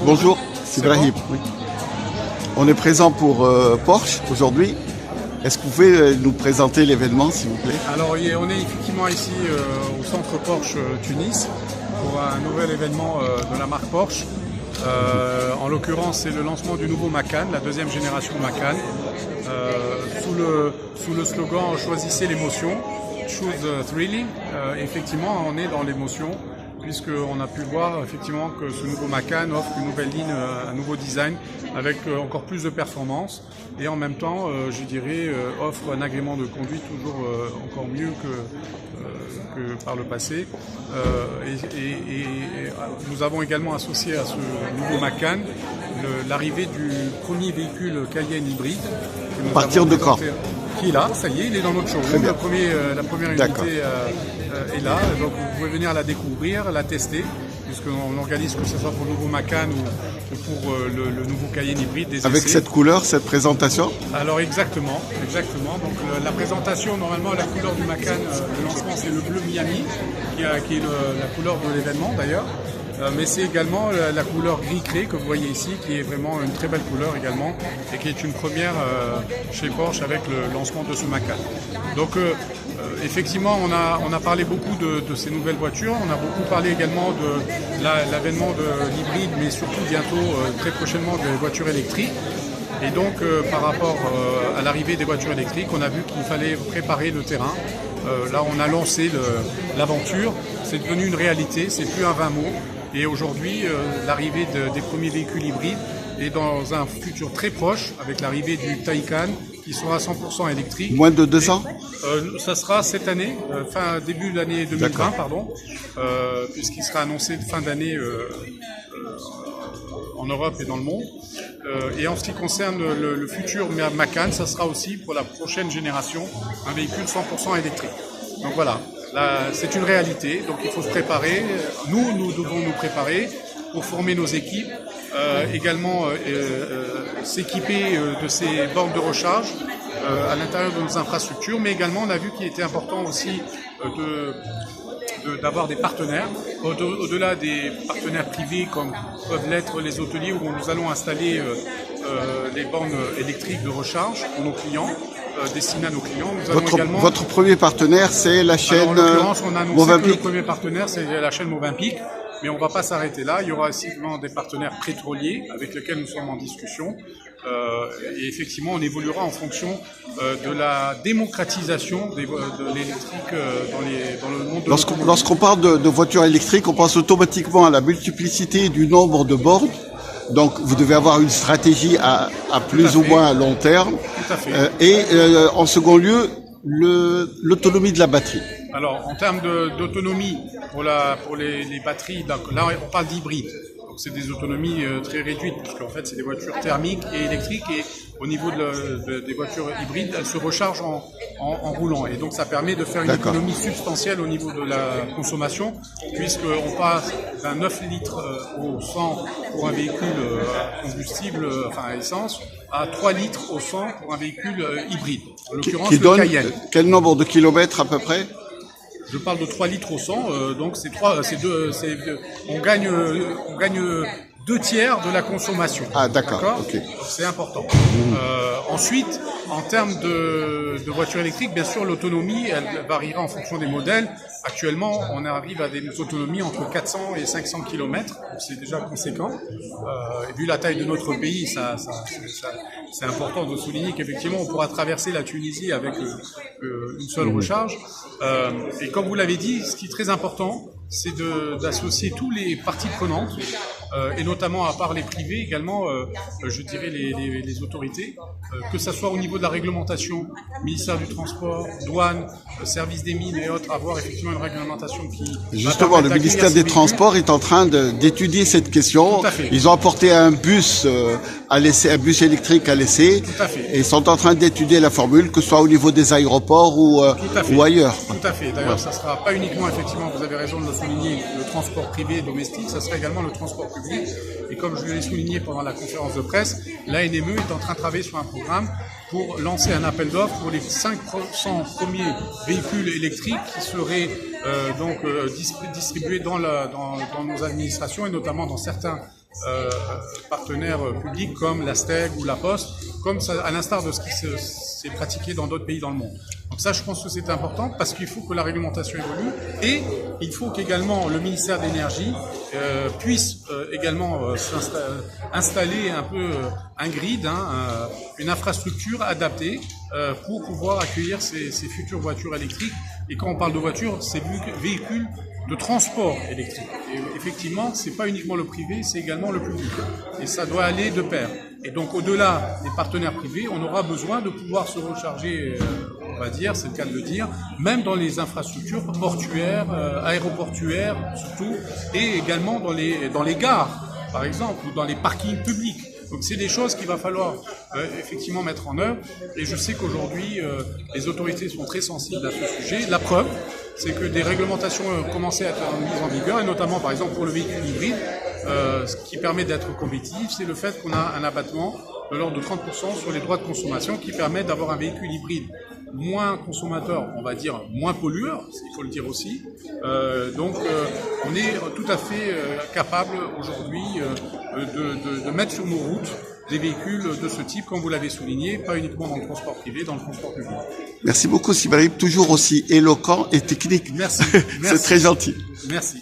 Bonjour, c'est Brahim. Oui. On est présent pour Porsche aujourd'hui. Est-ce que vous pouvez nous présenter l'événement, s'il vous plaît? Alors, on est effectivement ici au centre Porsche Tunis pour un nouvel événement de la marque Porsche. En l'occurrence, c'est le lancement du nouveau Macan, la deuxième génération Macan, sous le slogan « Choisissez l'émotion ». Choose thrilling. Effectivement, on est dans l'émotion, puisqu'on a pu voir effectivement que ce nouveau Macan offre une nouvelle ligne, un nouveau design avec encore plus de performance et en même temps, je dirais, offre un agrément de conduite toujours encore mieux que par le passé. Et nous avons également associé à ce nouveau Macan l'arrivée du premier véhicule Cayenne hybride. À partir de quand? Qui est là, ça y est, il est dans notre showroom. La première unité est là, donc vous pouvez venir la découvrir, la tester, puisqu'on organise que ce soit pour le nouveau Macan ou pour le nouveau Cayenne hybride. Avec cette couleur, cette présentation? Alors exactement. Donc la présentation, normalement la couleur du Macan, le lancement c'est le bleu Miami, qui est la couleur de l'événement d'ailleurs. Mais c'est également la couleur gris crée que vous voyez ici, qui est vraiment une très belle couleur également, et qui est une première chez Porsche avec le lancement de ce Macan. Donc effectivement, on a parlé beaucoup de ces nouvelles voitures, on a beaucoup parlé également de l'avènement de l'hybride, mais surtout bientôt, très prochainement, des voitures électriques. Et donc par rapport à l'arrivée des voitures électriques, on a vu qu'il fallait préparer le terrain. Là on a lancé l'aventure, c'est devenu une réalité, c'est plus un vain mot. Et aujourd'hui, l'arrivée des premiers véhicules hybrides est dans un futur très proche, avec l'arrivée du Taycan, qui sera 100% électrique. Moins de 2 ans? Ça sera cette année, début de l'année 2020, pardon, puisqu'il sera annoncé fin d'année en Europe et dans le monde. Et en ce qui concerne le futur Macan, ça sera aussi pour la prochaine génération un véhicule 100% électrique. Donc voilà. C'est une réalité, donc il faut se préparer. Nous devons nous préparer pour former nos équipes, également s'équiper de ces bornes de recharge à l'intérieur de nos infrastructures, mais également on a vu qu'il était important aussi d'avoir des partenaires, au-delà des partenaires privés comme peuvent l'être les hôteliers où nous allons installer les bornes électriques de recharge pour nos clients. Destiné à nos clients. Votre premier partenaire, c'est la chaîne Movimpic? En l'occurrence, on a annoncé que le premier partenaire, c'est la chaîne Movimpic, mais on ne va pas s'arrêter là. Il y aura aussi des partenaires pétroliers avec lesquels nous sommes en discussion. Et effectivement, on évoluera en fonction de la démocratisation de l'électrique dans le monde de l'automobile. Lorsqu'on parle de voitures électriques, on pense automatiquement à la multiplicité du nombre de bornes. Donc, vous devez avoir une stratégie à plus ou moins à long terme. Tout à fait. Et en second lieu, l'autonomie de la batterie. Alors, en termes d'autonomie pour les batteries, donc là, on parle d'hybride. Donc, c'est des autonomies très réduites, puisqu'en fait, c'est des voitures thermiques et électriques. Et au niveau des voitures hybrides, elles se rechargent en roulant. Et donc, ça permet de faire une économie substantielle au niveau de la consommation, puisqu'on passe d'un 9 litres au 100 pour un véhicule à combustible, à essence, à 3 litres au 100 pour un véhicule hybride. En l'occurrence, le Cayenne. Quel nombre de kilomètres à peu près? Je parle de 3 litres au 100, donc on gagne 2 tiers de la consommation. Ah d'accord, ok. C'est important. Ensuite, en termes de voitures électriques, bien sûr, l'autonomie, elle variera en fonction des modèles. Actuellement, on arrive à des autonomies entre 400 et 500 km, c'est déjà conséquent. Et vu la taille de notre pays, c'est important de souligner qu'effectivement, on pourra traverser la Tunisie avec une seule recharge. Et comme vous l'avez dit, ce qui est très important, c'est d'associer tous les parties prenantes, et notamment à part les privés également, je dirais les autorités, que ce soit au niveau de la réglementation, ministère du Transport, douane, service des mines et autres, avoir effectivement une réglementation qui... Justement, le ministère des Transports est en train d'étudier cette question. Ils ont apporté un bus un bus électrique à l'essai, et ils sont en train d'étudier la formule, que ce soit au niveau des aéroports ou ailleurs. Tout à fait. D'ailleurs, ça ne sera pas uniquement, effectivement, vous avez raison de le souligner, le transport privé et domestique, ça sera également le transport public. Et comme je l'ai souligné pendant la conférence de presse, l'ANME est en train de travailler sur un programme pour lancer un appel d'offres pour les 500 premiers véhicules électriques qui seraient distribués dans nos administrations et notamment dans certains partenaires publics comme la STEG ou la Poste, comme ça, à l'instar de ce qui s'est pratiqué dans d'autres pays dans le monde. Donc ça, je pense que c'est important parce qu'il faut que la réglementation évolue et il faut qu'également le ministère de l'Énergie puisse également installer un peu un grid, une infrastructure adaptée pour pouvoir accueillir ces futures voitures électriques. Et quand on parle de voitures, c'est véhicules de transport électrique. Et effectivement, c'est pas uniquement le privé, c'est également le public. Et ça doit aller de pair. Et donc, au-delà des partenaires privés, on aura besoin de pouvoir se recharger, on va dire, c'est le cas de le dire, même dans les infrastructures portuaires, aéroportuaires surtout, et également dans les gares, par exemple, ou dans les parkings publics. Donc c'est des choses qu'il va falloir effectivement mettre en œuvre. Et je sais qu'aujourd'hui, les autorités sont très sensibles à ce sujet. La preuve, c'est que des réglementations ont commencé à être mises en vigueur, et notamment par exemple pour le véhicule hybride, ce qui permet d'être compétitif, c'est le fait qu'on a un abattement de l'ordre de 30% sur les droits de consommation qui permet d'avoir un véhicule hybride moins consommateur, on va dire moins pollueur, il faut le dire aussi. Donc on est tout à fait capable aujourd'hui de mettre sur nos routes des véhicules de ce type, comme vous l'avez souligné, pas uniquement dans le transport privé, dans le transport public. Merci beaucoup Sibrahim, toujours aussi éloquent et technique. Merci. C'est très gentil. Merci.